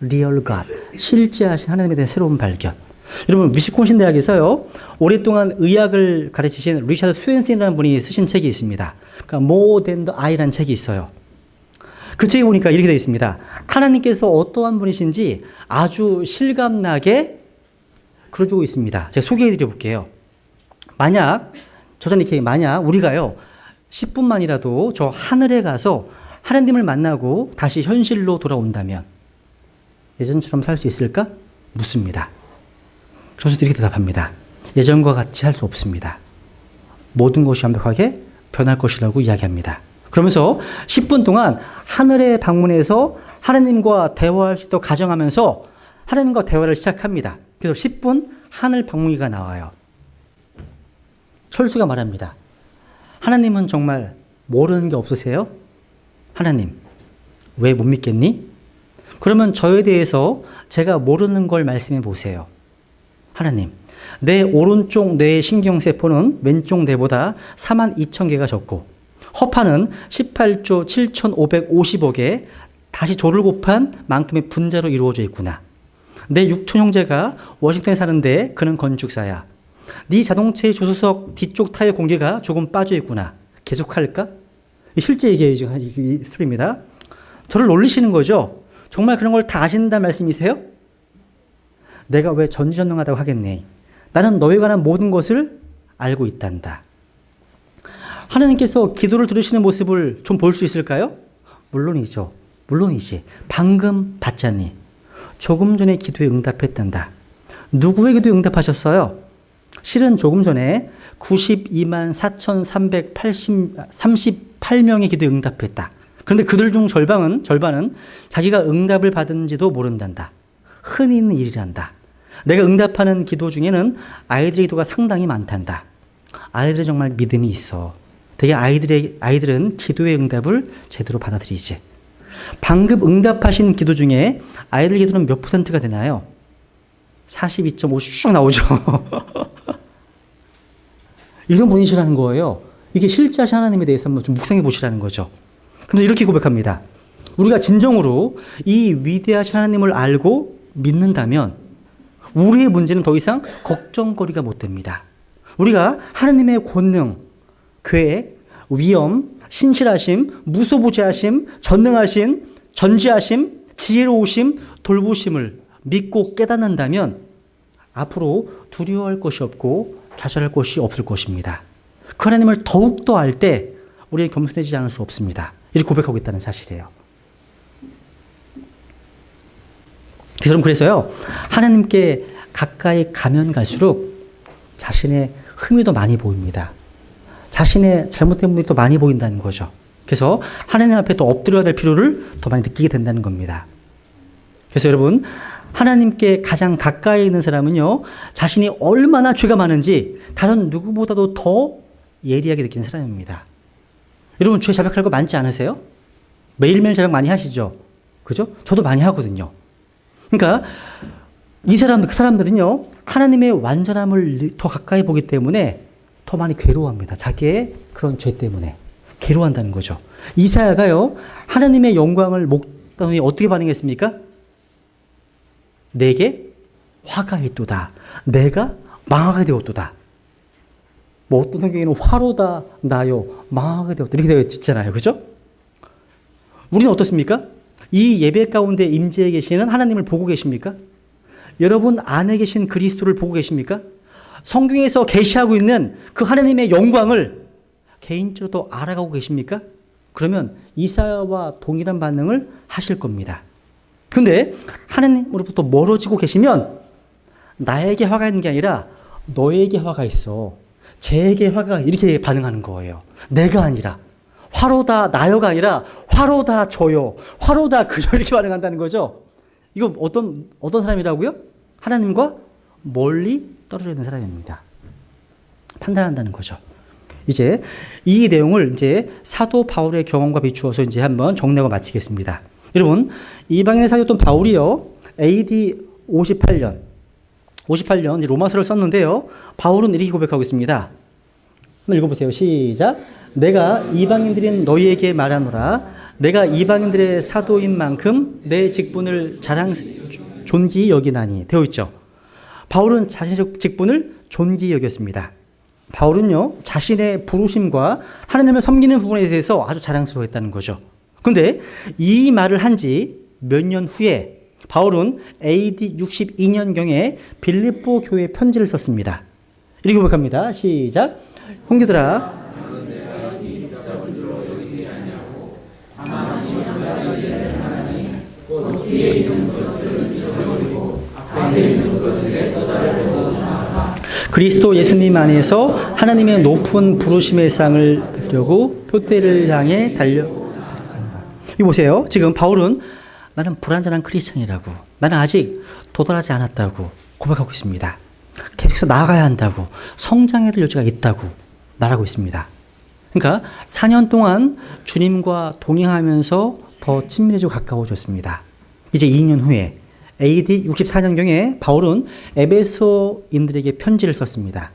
Real God, 실제하신 하나님에 대한 새로운 발견. 여러분 위스콘신 대학에서요 오랫동안 의학을 가르치신 리차드 스웬슨이라는 분이 쓰신 책이 있습니다. 그러니까 More Than the Eye라는 책이 있어요. 그 책에 보니까 이렇게 되어 있습니다. 하나님께서 어떠한 분이신지 아주 실감나게 그려주고 있습니다. 제가 소개해 드려 볼게요. 만약 우리가요 10분만이라도 저 하늘에 가서 하나님을 만나고 다시 현실로 돌아온다면 예전처럼 살 수 있을까? 묻습니다. 그래서 이렇게 대답합니다. 예전과 같이 살 수 없습니다. 모든 것이 완벽하게 변할 것이라고 이야기합니다. 그러면서 10분 동안 하늘에 방문해서 하나님과 대화할 수 있도록 가정하면서 하나님과 대화를 시작합니다. 그래서 10분 하늘 방문기가 나와요. 철수가 말합니다. 하나님은 정말 모르는 게 없으세요? 하나님, 왜 못 믿겠니? 그러면 저에 대해서 제가 모르는 걸 말씀해 보세요. 하나님, 내 오른쪽 뇌의 신경세포는 왼쪽 뇌보다 42,000개가 적고 허파는 18조 7,550억에 다시 조를 곱한 만큼의 분자로 이루어져 있구나. 내 육촌 형제가 워싱턴에 사는데 그는 건축사야. 네 자동차의 조수석 뒤쪽 타이어 공기가 조금 빠져 있구나. 계속할까? 실제 얘기예요. 이 스토리입니다. 저를 놀리시는 거죠. 정말 그런 걸 다 아신다는 말씀이세요? 내가 왜 전지전능하다고 하겠네. 나는 너에 관한 모든 것을 알고 있단다. 하나님께서 기도를 들으시는 모습을 좀 볼 수 있을까요? 물론이죠. 물론이지. 방금 봤잖니. 조금 전에 기도에 응답했단다. 누구의 기도에 응답하셨어요? 실은 조금 전에 92만 4,338명의 기도에 응답했다. 그런데 그들 중 절반은 자기가 응답을 받은지도 모른단다. 흔히 있는 일이란다. 내가 응답하는 기도 중에는 아이들의 기도가 상당히 많단다. 아이들은 정말 믿음이 있어. 되게 아이들은 기도의 응답을 제대로 받아들이지. 방금 응답하신 기도 중에 아이들 기도는 몇 %가 되나요? 42.5 쭉 나오죠. 이런 분이시라는 거예요. 이게 실제하신 하나님에 대해서 한번 좀 묵상해 보시라는 거죠. 그런데 이렇게 고백합니다. 우리가 진정으로 이 위대하신 하나님을 알고 믿는다면 우리의 문제는 더 이상 걱정거리가 못 됩니다. 우리가 하나님의 권능, 계획, 위엄, 신실하심, 무소부재하심, 전능하심, 전지하심, 지혜로우심, 돌보심을 믿고 깨닫는다면 앞으로 두려워할 것이 없고 좌절할 것이 없을 것입니다. 그 하나님을 더욱더 알 때 우리는 겸손해지지 않을 수 없습니다. 이렇게 고백하고 있다는 사실이에요. 그래서요, 하나님께 가까이 가면 갈수록 자신의 흠이 더 많이 보입니다. 자신의 잘못된 부분이 더 많이 보인다는 거죠. 그래서 하나님 앞에 또 엎드려야 될 필요를 더 많이 느끼게 된다는 겁니다. 그래서 여러분, 하나님께 가장 가까이 있는 사람은요, 자신이 얼마나 죄가 많은지 다른 누구보다도 더 예리하게 느끼는 사람입니다. 여러분, 죄 자백할 거 많지 않으세요? 매일매일 자백 많이 하시죠? 그죠? 저도 많이 하거든요. 그러니까 그 사람들은요, 하나님의 완전함을 더 가까이 보기 때문에 더 많이 괴로워합니다. 자기의 그런 죄 때문에 괴로워한다는 거죠. 이사야가요, 하나님의 영광을 목다니 어떻게 반응했습니까? 내게 화가 있도다. 내가 망하게 되었도다. 뭐 어떤 성경에는 화로다 나요 망하게 되었다 이렇게 되어 있잖아요. 그죠? 우리는 어떻습니까? 이 예배 가운데 임재해 계시는 하나님을 보고 계십니까? 여러분 안에 계신 그리스도를 보고 계십니까? 성경에서 계시하고 있는 그 하나님의 영광을 개인적으로 알아가고 계십니까? 그러면 이사야와 동일한 반응을 하실 겁니다. 근데 하나님으로부터 멀어지고 계시면 나에게 화가 있는 게 아니라 너에게 화가 있어. 쟤에게 화가 이렇게 반응하는 거예요. 내가 아니라. 화로다 나요가 아니라 화로다 저요. 화로다 그저 이렇게 반응한다는 거죠. 이거 어떤 사람이라고요? 하나님과 멀리 떨어져 있는 사람입니다. 판단한다는 거죠. 이제 이 내용을 이제 사도 바울의 경험과 비추어서 이제 한번 정리하고 마치겠습니다. 여러분, 이방인의 사도였던 바울이요, AD 58년 이제 로마서를 썼는데요. 바울은 이렇게 고백하고 있습니다. 한번 읽어보세요. 시작. 내가 이방인들인 너희에게 말하노라. 내가 이방인들의 사도인 만큼 내 직분을 존귀히 여기나니 되어 있죠. 바울은 자신의 직분을 존귀히 여겼습니다. 바울은요, 자신의 부르심과 하나님을 섬기는 부분에 대해서 아주 자랑스러워했다는 거죠. 근데 이 말을 한 지 몇 년 후에 바울은 AD 62년경에 빌립보 교회에 편지를 썼습니다. 이렇게 고백합니다. 시작. 형제들아, 그리스도 예수님 안에서 하나님의 높은 부르심의 상을 받으려고 표대를 향해 달려간다. 이거 보세요. 지금 바울은 나는 불완전한 크리스천이라고, 나는 아직 도달하지 않았다고 고백하고 있습니다. 계속해서 나아가야 한다고, 성장해야 될 여지가 있다고 말하고 있습니다. 그러니까 4년 동안 주님과 동행하면서 더 친밀해지고 가까워졌습니다. 이제 2년 후에 AD 64년경에 바울은 에베소인들에게 편지를 썼습니다.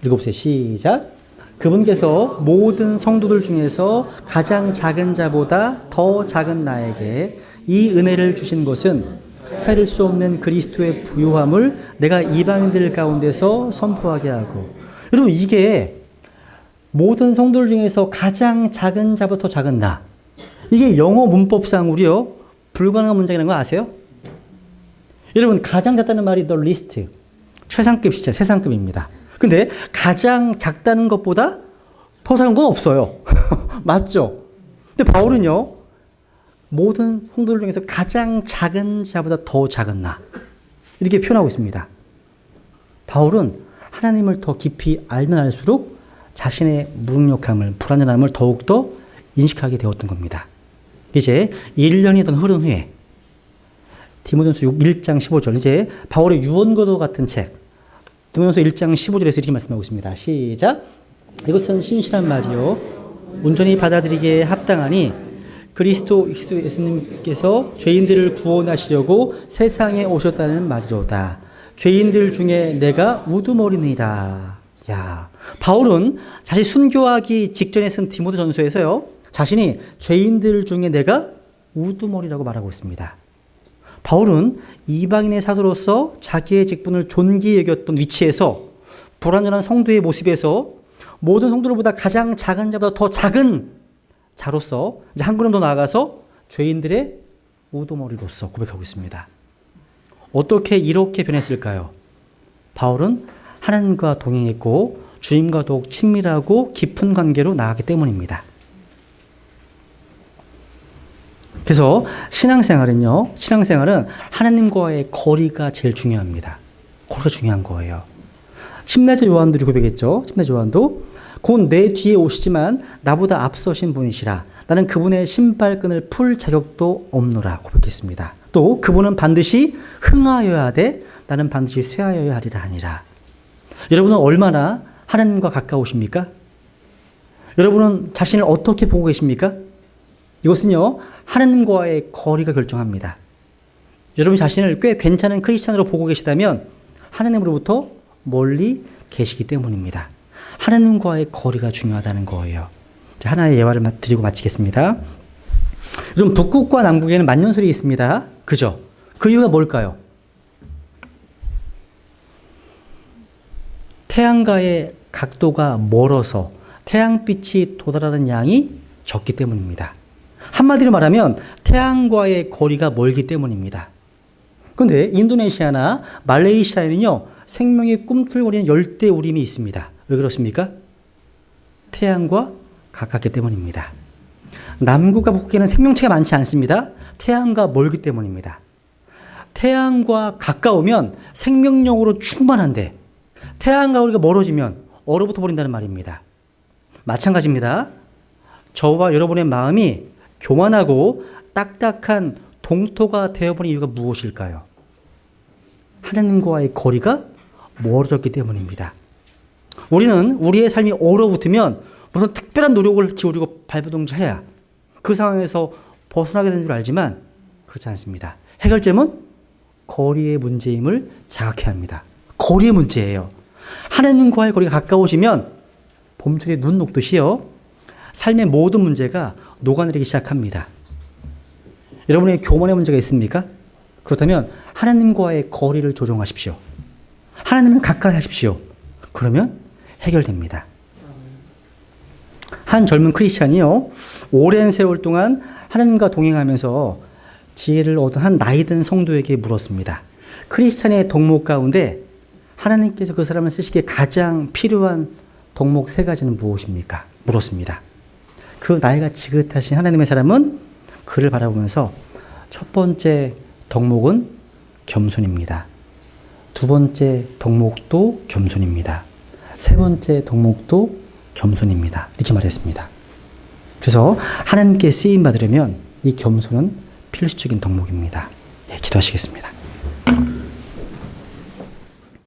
읽어보세요. 시작. 그분께서 모든 성도들 중에서 가장 작은 자보다 더 작은 나에게 이 은혜를 주신 것은 헤아릴 수 없는 그리스도의 부요함을 내가 이방인들 가운데서 선포하게 하고. 여러분, 이게 모든 성도들 중에서 가장 작은 자보다 더 작은 나, 이게 영어 문법상으로요 불가능한 문장이라는 거 아세요? 여러분, 가장 작다는 말이 the least, 최상급이죠. 최상급입니다. 근데 가장 작다는 것보다 더 작은 건 없어요. 맞죠? 근데 바울은요, 모든 성도들 중에서 가장 작은 자보다 더 작은 나, 이렇게 표현하고 있습니다. 바울은 하나님을 더 깊이 알면 알수록 자신의 무능력함을, 불완전함을 더욱더 인식하게 되었던 겁니다. 이제 1년이 더 흐른 후에 디모데전서 1장 15절, 이제 바울의 유언과도 같은 책 디모데전서 1장 15절에서 이렇게 말씀하고 있습니다. 시작. 이것은 신실한 말이요 온전히 받아들이기에 합당하니 그리스도 예수님께서 죄인들을 구원하시려고 세상에 오셨다는 말이로다. 죄인들 중에 내가 우두머리니라. 야, 바울은 자신이 순교하기 직전에 쓴 디모데전서에서요, 자신이 죄인들 중에 내가 우두머리라고 말하고 있습니다. 바울은 이방인의 사도로서 자기의 직분을 존귀히 여겼던 위치에서, 불완전한 성도의 모습에서 모든 성도들보다 가장 작은 자보다 더 작은 자로서 이제 한 걸음 더 나아가서 죄인들의 우두머리로서 고백하고 있습니다. 어떻게 이렇게 변했을까요? 바울은 하나님과 동행했고 주님과 더욱 친밀하고 깊은 관계로 나아가기 때문입니다. 그래서 신앙생활은 하나님과의 거리가 제일 중요합니다. 거리가 중요한 거예요. 심내자 요한도 고백했죠. 심내자 요한도 곧 내 뒤에 오시지만 나보다 앞서신 분이시라. 나는 그분의 신발끈을 풀 자격도 없노라 고백했습니다. 또 그분은 반드시 흥하여야 돼. 나는 반드시 쇠하여야 하리라 하니라. 여러분은 얼마나 하나님과 가까우십니까? 여러분은 자신을 어떻게 보고 계십니까? 이것은요, 하나님과의 거리가 결정합니다. 여러분 자신을 꽤 괜찮은 크리스찬으로 보고 계시다면 하나님으로부터 멀리 계시기 때문입니다. 하나님과의 거리가 중요하다는 거예요. 하나의 예화를 드리고 마치겠습니다. 여러분, 북극과 남극에는 만년설이 있습니다. 그죠? 그 이유가 뭘까요? 태양과의 각도가 멀어서 태양빛이 도달하는 양이 적기 때문입니다. 한마디로 말하면 태양과의 거리가 멀기 때문입니다. 그런데 인도네시아나 말레이시아에는요, 생명이 꿈틀거리는 열대우림이 있습니다. 왜 그렇습니까? 태양과 가깝기 때문입니다. 남극과 북극에는 생명체가 많지 않습니다. 태양과 멀기 때문입니다. 태양과 가까우면 생명력으로 충만한데 태양과 우리가 멀어지면 얼어붙어 버린다는 말입니다. 마찬가지입니다. 저와 여러분의 마음이 교만하고 딱딱한 동토가 되어버린 이유가 무엇일까요? 하나님과의 거리가 멀어졌기 때문입니다. 우리는 우리의 삶이 얼어붙으면 무슨 특별한 노력을 기울이고 발버둥쳐야 그 상황에서 벗어나게 되는 줄 알지만 그렇지 않습니다. 해결점은 거리의 문제임을 자각해야 합니다. 거리의 문제예요. 하나님과의 거리가 가까워지면 봄철에 눈 녹듯이요, 삶의 모든 문제가 녹아내리기 시작합니다. 여러분의 교만의 문제가 있습니까? 그렇다면 하나님과의 거리를 조정하십시오. 하나님을 가까이 하십시오. 그러면 해결됩니다. 한 젊은 크리스찬이요, 오랜 세월 동안 하나님과 동행하면서 지혜를 얻은 한 나이든 성도에게 물었습니다. 크리스찬의 덕목 가운데 하나님께서 그 사람을 쓰시기에 가장 필요한 덕목 3가지는 무엇입니까? 물었습니다. 그 나이가 지긋하신 하나님의 사람은 그를 바라보면서 첫 번째 덕목은 겸손입니다. 두 번째 덕목도 겸손입니다. 세 번째 덕목도 겸손입니다. 이렇게 말했습니다. 그래서 하나님께 쓰임 받으려면 이 겸손은 필수적인 덕목입니다. 네, 기도하시겠습니다.